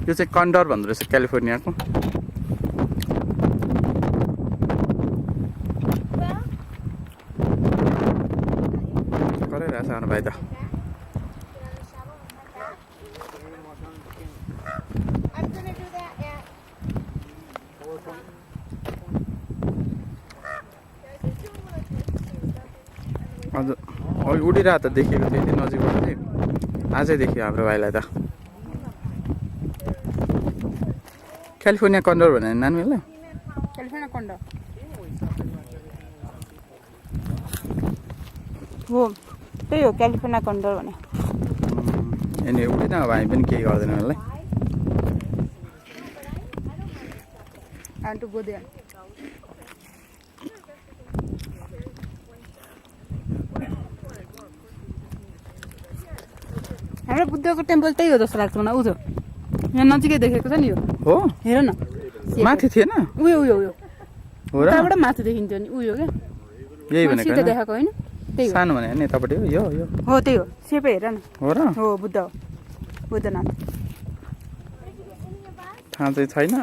यो चाहिँ कन्डर भन्दो रहेछ क्यालिफोर्नियाको। गरिरहेछ हाम्रो भाइ त। हजुर अघि उडिरहेको त देखेको थियो यति नजिकबाट चाहिँ आजै देखियो हाम्रो भाइलाई त। क्यालिफोर्निया कन्डर भने नानीहरूलाई क्यालिफोर्निया कन्डर हो, त्यही हो क्यालिफोर्निया कन्डर भने। यिनीहरू उठेन अब हामी पनि केही गर्दैन यसलाई। आन्टु गोदे हाम्रो बुद्धको टेम्पल त्यही हो जस्तो लाग्छ मलाई। उ यहाँ नजिकै देखेको छ नि यो। हो हेर न माथि थिएन? उयो उयो उयो हो र? त्यहाँबाट माथि देखिन्थ्यो नि उयो क्या। यही भनेको सिधै देखाएको होइन? त्यही हो। सानो भने नि यतापट्टि हो यो यो हो त्यही हो। सेपै हेर न। हो र? हो बुद्ध हो, बुद्धनाथ। थाहा चाहिँ छैन।